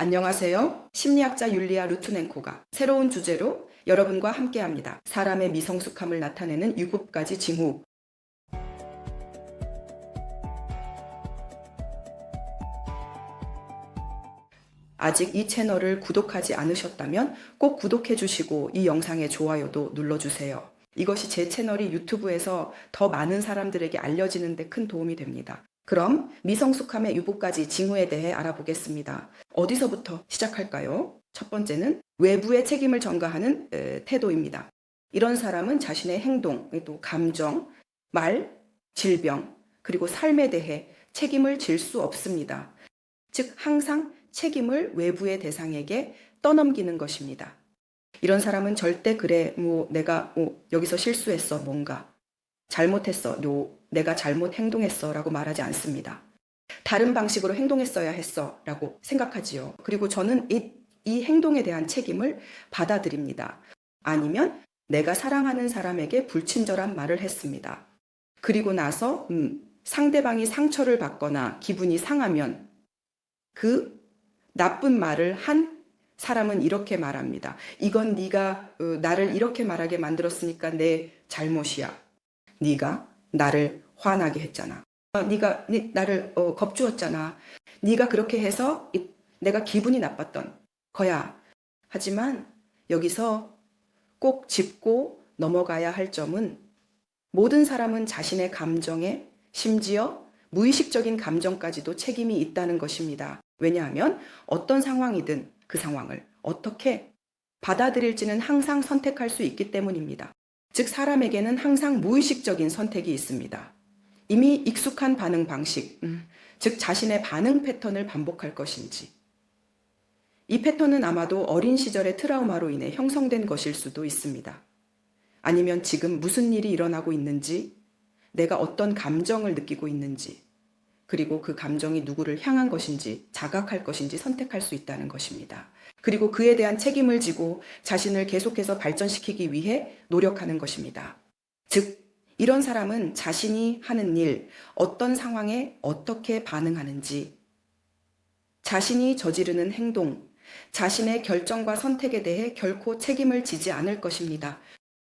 안녕하세요. 심리학자 율리아 루트넨코가 새로운 주제로 여러분과 함께합니다. 사람의 미성숙함을 나타내는 7가지 징후. 아직 이 채널을 구독하지 않으셨다면 꼭 구독해 주시고 이 영상의 좋아요도 눌러주세요. 이것이 제 채널이 유튜브에서 더 많은 사람들에게 알려지는 데 큰 도움이 됩니다. 그럼 미성숙함의 7가지 징후에 대해 알아보겠습니다. 어디서부터 시작할까요? 첫 번째는 외부의 책임을 전가하는 태도입니다. 이런 사람은 자신의 행동, 또 감정, 말, 질병, 그리고 삶에 대해 책임을 질 수 없습니다. 즉 항상 책임을 외부의 대상에게 떠넘기는 것입니다. 이런 사람은 절대 그래, 내가 여기서 실수했어, 뭔가 잘못했어, 내가 잘못 행동했어 라고 말하지 않습니다. 다른 방식으로 행동했어야 했어 라고 생각하지요. 그리고 저는 이 행동에 대한 책임을 받아들입니다. 아니면 내가 사랑하는 사람에게 불친절한 말을 했습니다. 그리고 나서 상대방이 상처를 받거나 기분이 상하면 그 나쁜 말을 한 사람은 이렇게 말합니다. 이건 네가 나를 이렇게 말하게 만들었으니까 내 잘못이야. 네가 나를 화나게 했잖아. 네가 나를 겁주었잖아. 네가 그렇게 해서 내가 기분이 나빴던 거야. 하지만 여기서 꼭 짚고 넘어가야 할 점은 모든 사람은 자신의 감정에 심지어 무의식적인 감정까지도 책임이 있다는 것입니다. 왜냐하면 어떤 상황이든 그 상황을 어떻게 받아들일지는 항상 선택할 수 있기 때문입니다. 즉 사람에게는 항상 무의식적인 선택이 있습니다. 이미 익숙한 반응 방식, 즉 자신의 반응 패턴을 반복할 것인지, 이 패턴은 아마도 어린 시절의 트라우마로 인해 형성된 것일 수도 있습니다. 아니면 지금 무슨 일이 일어나고 있는지, 내가 어떤 감정을 느끼고 있는지, 그리고 그 감정이 누구를 향한 것인지 자각할 것인지 선택할 수 있다는 것입니다. 그리고 그에 대한 책임을 지고 자신을 계속해서 발전시키기 위해 노력하는 것입니다. 즉 이런 사람은 자신이 하는 일, 어떤 상황에 어떻게 반응하는지, 자신이 저지르는 행동, 자신의 결정과 선택에 대해 결코 책임을 지지 않을 것입니다.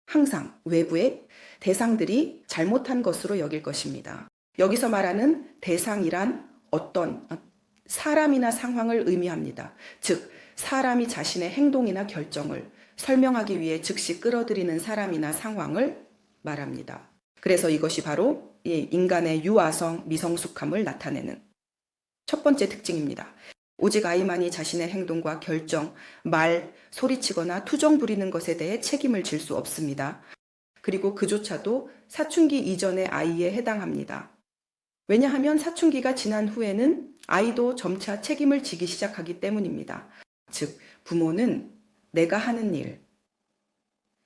항상 외부의 대상들이 잘못한 것으로 여길 것입니다. 여기서 말하는 대상이란 어떤 사람이나 상황을 의미합니다. 즉 사람이 자신의 행동이나 결정을 설명하기 위해 즉시 끌어들이는 사람이나 상황을 말합니다. 그래서 이것이 바로 인간의 유아성, 미성숙함을 나타내는 첫 번째 특징입니다. 오직 아이만이 자신의 행동과 결정, 말, 소리치거나 투정 부리는 것에 대해 책임을 질 수 없습니다. 그리고 그조차도 사춘기 이전의 아이에 해당합니다. 왜냐하면 사춘기가 지난 후에는 아이도 점차 책임을 지기 시작하기 때문입니다. 즉, 부모는 내가 하는 일,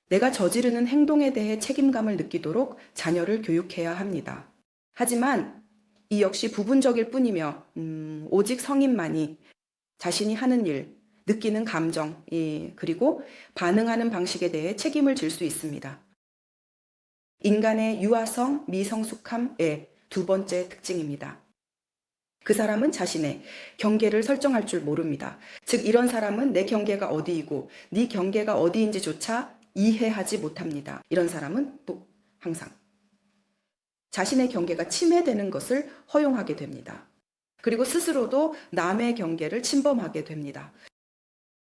내가 저지르는 행동에 대해 책임감을 느끼도록 자녀를 교육해야 합니다. 하지만 이 역시 부분적일 뿐이며 오직 성인만이 자신이 하는 일, 느끼는 감정, 그리고 반응하는 방식에 대해 책임을 질 수 있습니다. 인간의 유아성, 미성숙함의 두 번째 특징입니다. 그 사람은 자신의 경계를 설정할 줄 모릅니다. 즉 이런 사람은 내 경계가 어디이고 네 경계가 어디인지조차 이해하지 못합니다. 이런 사람은 또 항상 자신의 경계가 침해되는 것을 허용하게 됩니다. 그리고 스스로도 남의 경계를 침범하게 됩니다.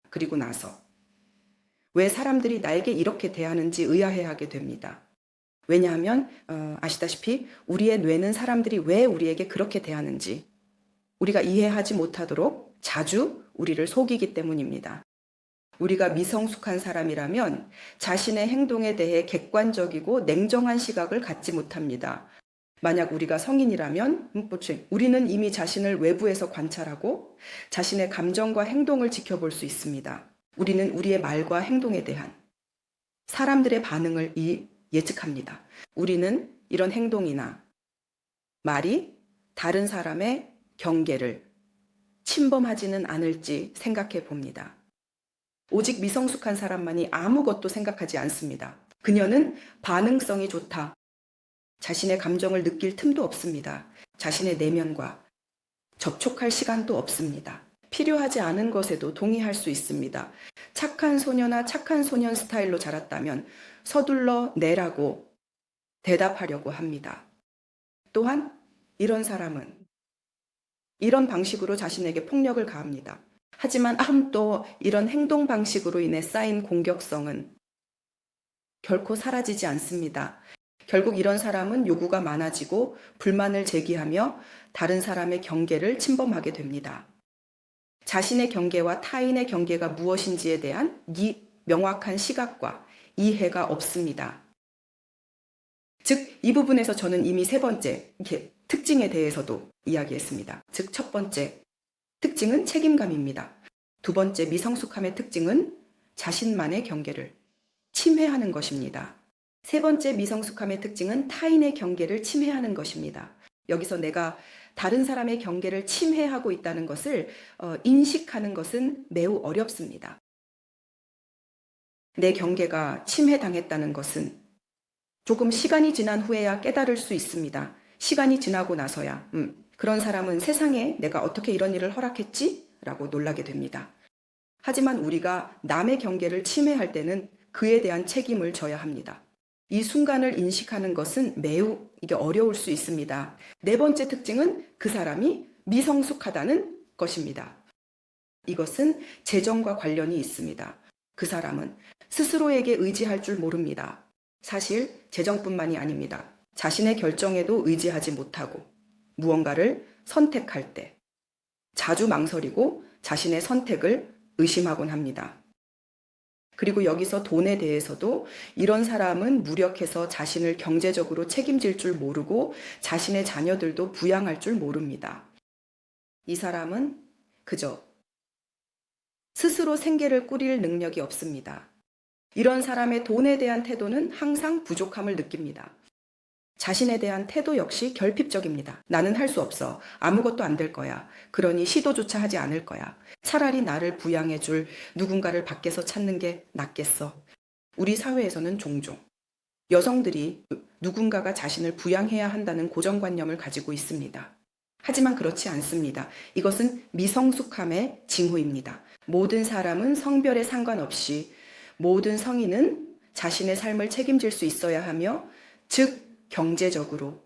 그리고 나서 왜 사람들이 나에게 이렇게 대하는지 의아해하게 됩니다. 왜냐하면 아시다시피 우리의 뇌는 사람들이 왜 우리에게 그렇게 대하는지 우리가 이해하지 못하도록 자주 우리를 속이기 때문입니다. 우리가 미성숙한 사람이라면 자신의 행동에 대해 객관적이고 냉정한 시각을 갖지 못합니다. 만약 우리가 성인이라면 우리는 이미 자신을 외부에서 관찰하고 자신의 감정과 행동을 지켜볼 수 있습니다. 우리는 우리의 말과 행동에 대한 사람들의 반응을 예측합니다. 우리는 이런 행동이나 말이 다른 사람의 경계를 침범하지는 않을지 생각해 봅니다. 오직 미성숙한 사람만이 아무것도 생각하지 않습니다. 그녀는 반응성이 좋다. 자신의 감정을 느낄 틈도 없습니다. 자신의 내면과 접촉할 시간도 없습니다. 필요하지 않은 것에도 동의할 수 있습니다. 착한 소녀나 착한 소년 스타일로 자랐다면 서둘러 내라고 대답하려고 합니다. 또한 이런 사람은 이런 방식으로 자신에게 폭력을 가합니다. 하지만 또 이런 행동 방식으로 인해 쌓인 공격성은 결코 사라지지 않습니다. 결국 이런 사람은 요구가 많아지고 불만을 제기하며 다른 사람의 경계를 침범하게 됩니다. 자신의 경계와 타인의 경계가 무엇인지에 대한 명확한 시각과 이해가 없습니다. 즉, 이 부분에서 저는 이미 세 번째 특징에 대해서도 이야기했습니다. 즉, 첫 번째 특징은 책임감입니다. 두 번째 미성숙함의 특징은 자신만의 경계를 침해하는 것입니다. 세 번째 미성숙함의 특징은 타인의 경계를 침해하는 것입니다. 여기서 내가 다른 사람의 경계를 침해하고 있다는 것을 인식하는 것은 매우 어렵습니다. 내 경계가 침해당했다는 것은 조금 시간이 지난 후에야 깨달을 수 있습니다. 시간이 지나고 나서야 그런 사람은 세상에 내가 어떻게 이런 일을 허락했지? 라고 놀라게 됩니다. 하지만 우리가 남의 경계를 침해할 때는 그에 대한 책임을 져야 합니다. 이 순간을 인식하는 것은 매우 어려울 수 있습니다. 네 번째 특징은 그 사람이 미성숙하다는 것입니다. 이것은 재정과 관련이 있습니다. 그 사람은 스스로에게 의지할 줄 모릅니다. 사실 재정뿐만이 아닙니다. 자신의 결정에도 의지하지 못하고 무언가를 선택할 때 자주 망설이고 자신의 선택을 의심하곤 합니다. 그리고 여기서 돈에 대해서도 이런 사람은 무력해서 자신을 경제적으로 책임질 줄 모르고 자신의 자녀들도 부양할 줄 모릅니다. 이 사람은 그저 스스로 생계를 꾸릴 능력이 없습니다. 이런 사람의 돈에 대한 태도는 항상 부족함을 느낍니다. 자신에 대한 태도 역시 결핍적입니다. 나는 할 수 없어. 아무것도 안 될 거야. 그러니 시도조차 하지 않을 거야. 차라리 나를 부양해 줄 누군가를 밖에서 찾는 게 낫겠어. 우리 사회에서는 종종 여성들이 누군가가 자신을 부양해야 한다는 고정관념을 가지고 있습니다. 하지만 그렇지 않습니다. 이것은 미성숙함의 징후입니다. 모든 사람은 성별에 상관없이 모든 성인은 자신의 삶을 책임질 수 있어야 하며, 즉 경제적으로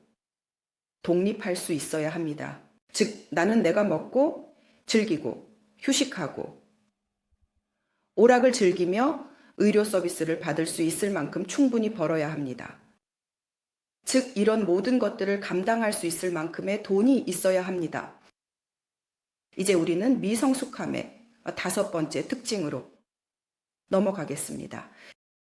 독립할 수 있어야 합니다. 즉 나는 내가 먹고 즐기고 휴식하고 오락을 즐기며 의료 서비스를 받을 수 있을 만큼 충분히 벌어야 합니다. 즉 이런 모든 것들을 감당할 수 있을 만큼의 돈이 있어야 합니다. 이제 우리는 미성숙함의 다섯 번째 특징으로 넘어가겠습니다.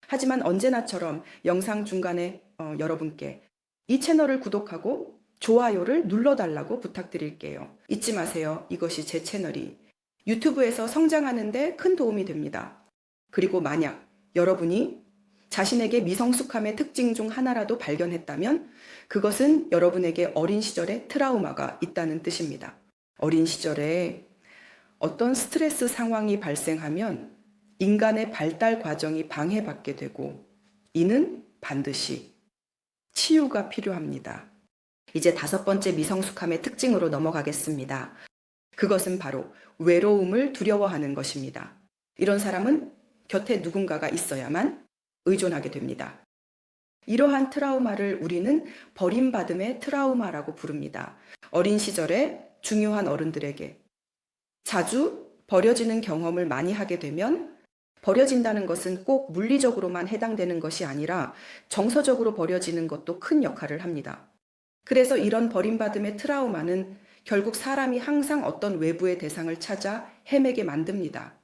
하지만 언제나처럼 영상 중간에 여러분께 이 채널을 구독하고 좋아요를 눌러달라고 부탁드릴게요. 잊지 마세요. 이것이 제 채널이 유튜브에서 성장하는 데 큰 도움이 됩니다. 그리고 만약 여러분이 자신에게 미성숙함의 특징 중 하나라도 발견했다면 그것은 여러분에게 어린 시절의 트라우마가 있다는 뜻입니다. 어린 시절에 어떤 스트레스 상황이 발생하면 인간의 발달 과정이 방해받게 되고 이는 반드시 치유가 필요합니다. 이제 다섯 번째 미성숙함의 특징으로 넘어가겠습니다. 그것은 바로 외로움을 두려워하는 것입니다. 이런 사람은 곁에 누군가가 있어야만 의존하게 됩니다. 이러한 트라우마를 우리는 버림받음의 트라우마라고 부릅니다. 어린 시절에 중요한 어른들에게 자주 버려지는 경험을 많이 하게 되면 버려진다는 것은 꼭 물리적으로만 해당되는 것이 아니라 정서적으로 버려지는 것도 큰 역할을 합니다. 그래서 이런 버림받음의 트라우마는 결국 사람이 항상 어떤 외부의 대상을 찾아 헤매게 만듭니다.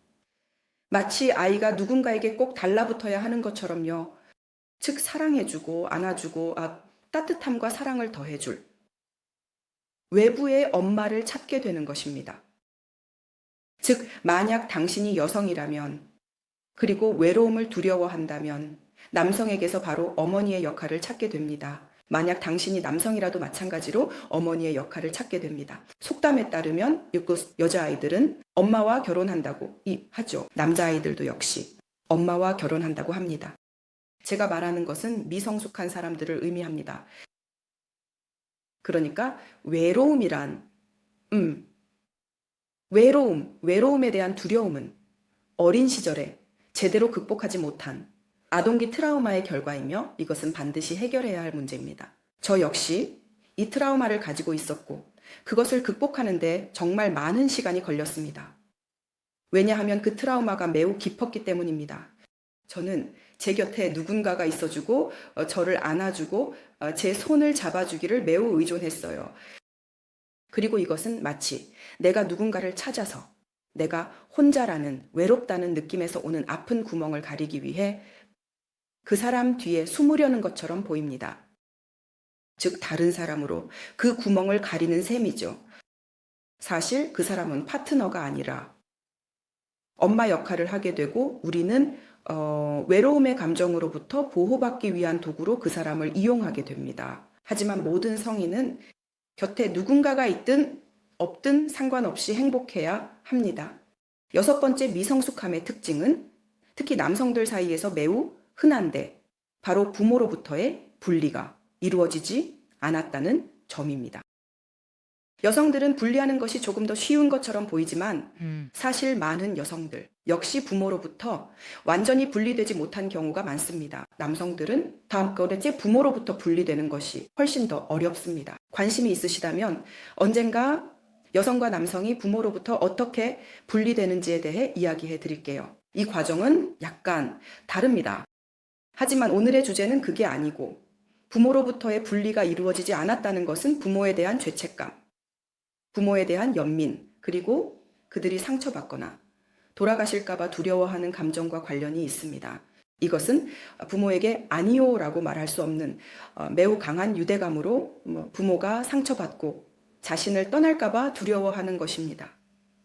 마치 아이가 누군가에게 꼭 달라붙어야 하는 것처럼요. 즉 사랑해주고 안아주고 따뜻함과 사랑을 더해줄 외부의 엄마를 찾게 되는 것입니다. 즉 만약 당신이 여성이라면 그리고 외로움을 두려워한다면 남성에게서 바로 어머니의 역할을 찾게 됩니다. 만약 당신이 남성이라도 마찬가지로 어머니의 역할을 찾게 됩니다. 속담에 따르면 여자아이들은 엄마와 결혼한다고 하죠. 남자아이들도 역시 엄마와 결혼한다고 합니다. 제가 말하는 것은 미성숙한 사람들을 의미합니다. 그러니까 외로움이란 외로움에 대한 두려움은 어린 시절에 제대로 극복하지 못한 아동기 트라우마의 결과이며 이것은 반드시 해결해야 할 문제입니다. 저 역시 이 트라우마를 가지고 있었고 그것을 극복하는데 정말 많은 시간이 걸렸습니다. 왜냐하면 그 트라우마가 매우 깊었기 때문입니다. 저는 제 곁에 누군가가 있어주고 저를 안아주고 제 손을 잡아주기를 매우 의존했어요. 그리고 이것은 마치 내가 누군가를 찾아서 내가 혼자라는 외롭다는 느낌에서 오는 아픈 구멍을 가리기 위해 그 사람 뒤에 숨으려는 것처럼 보입니다. 즉 다른 사람으로 그 구멍을 가리는 셈이죠. 사실 그 사람은 파트너가 아니라 엄마 역할을 하게 되고 우리는 외로움의 감정으로부터 보호받기 위한 도구로 그 사람을 이용하게 됩니다. 하지만 모든 성인은 곁에 누군가가 있든 없든 상관없이 행복해야 합니다. 6번째 미성숙함의 특징은 특히 남성들 사이에서 매우 흔한데 바로 부모로부터의 분리가 이루어지지 않았다는 점입니다. 여성들은 분리하는 것이 조금 더 쉬운 것처럼 보이지만 사실 많은 여성들 역시 부모로부터 완전히 분리되지 못한 경우가 많습니다. 남성들은 다음번째 부모로부터 분리되는 것이 훨씬 더 어렵습니다. 관심이 있으시다면 언젠가 여성과 남성이 부모로부터 어떻게 분리되는지에 대해 이야기해 드릴게요. 이 과정은 약간 다릅니다. 하지만 오늘의 주제는 그게 아니고 부모로부터의 분리가 이루어지지 않았다는 것은 부모에 대한 죄책감, 부모에 대한 연민, 그리고 그들이 상처받거나 돌아가실까봐 두려워하는 감정과 관련이 있습니다. 이것은 부모에게 아니요라고 말할 수 없는 매우 강한 유대감으로 부모가 상처받고 자신을 떠날까봐 두려워하는 것입니다.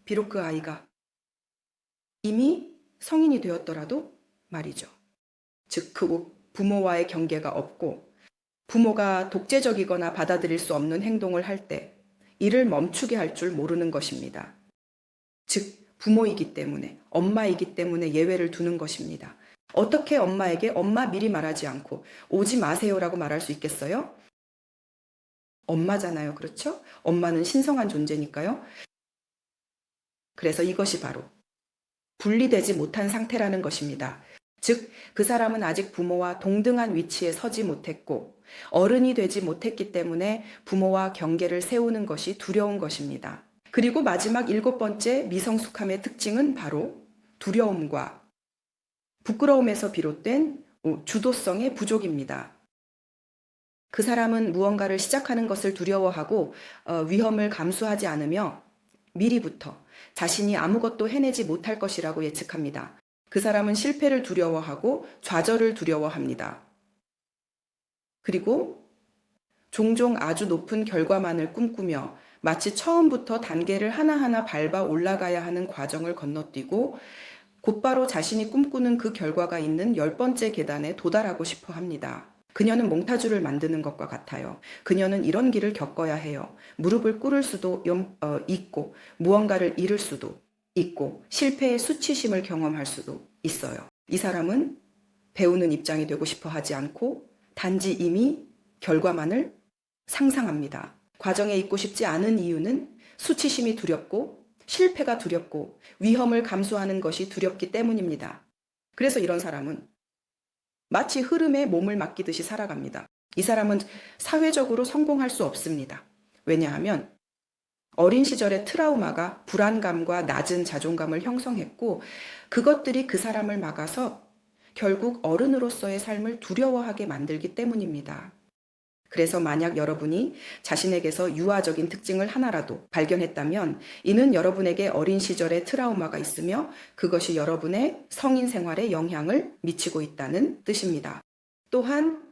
비록 그 아이가 이미 성인이 되었더라도 말이죠. 즉, 그 부모와의 경계가 없고 부모가 독재적이거나 받아들일 수 없는 행동을 할 때 이를 멈추게 할 줄 모르는 것입니다. 즉, 부모이기 때문에, 엄마이기 때문에 예외를 두는 것입니다. 어떻게 엄마에게 엄마 미리 말하지 않고 오지 마세요라고 말할 수 있겠어요? 엄마잖아요. 그렇죠? 엄마는 신성한 존재니까요. 그래서 이것이 바로 분리되지 못한 상태라는 것입니다. 즉, 그 사람은 아직 부모와 동등한 위치에 서지 못했고 어른이 되지 못했기 때문에 부모와 경계를 세우는 것이 두려운 것입니다. 그리고 마지막 7번째 미성숙함의 특징은 바로 두려움과 부끄러움에서 비롯된 주도성의 부족입니다. 그 사람은 무언가를 시작하는 것을 두려워하고 위험을 감수하지 않으며 미리부터 자신이 아무것도 해내지 못할 것이라고 예측합니다. 그 사람은 실패를 두려워하고 좌절을 두려워합니다. 그리고 종종 아주 높은 결과만을 꿈꾸며 마치 처음부터 단계를 하나하나 밟아 올라가야 하는 과정을 건너뛰고 곧바로 자신이 꿈꾸는 그 결과가 있는 10번째 계단에 도달하고 싶어 합니다. 그녀는 몽타주를 만드는 것과 같아요. 그녀는 이런 길을 겪어야 해요. 무릎을 꿇을 수도 있고 무언가를 잃을 수도 있고 실패의 수치심을 경험할 수도 있어요. 이 사람은 배우는 입장이 되고 싶어 하지 않고 단지 이미 결과만을 상상합니다. 과정에 있고 싶지 않은 이유는 수치심이 두렵고 실패가 두렵고 위험을 감수하는 것이 두렵기 때문입니다. 그래서 이런 사람은 마치 흐름에 몸을 맡기듯이 살아갑니다. 이 사람은 사회적으로 성공할 수 없습니다. 왜냐하면 어린 시절의 트라우마가 불안감과 낮은 자존감을 형성했고 그것들이 그 사람을 막아서 결국 어른으로서의 삶을 두려워하게 만들기 때문입니다. 그래서 만약 여러분이 자신에게서 유아적인 특징을 하나라도 발견했다면 이는 여러분에게 어린 시절의 트라우마가 있으며 그것이 여러분의 성인 생활에 영향을 미치고 있다는 뜻입니다. 또한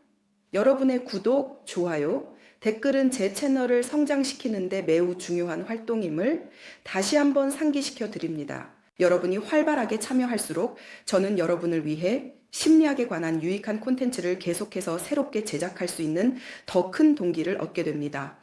여러분의 구독, 좋아요, 댓글은 제 채널을 성장시키는데 매우 중요한 활동임을 다시 한번 상기시켜 드립니다. 여러분이 활발하게 참여할수록 저는 여러분을 위해 심리학에 관한 유익한 콘텐츠를 계속해서 새롭게 제작할 수 있는 더 큰 동기를 얻게 됩니다.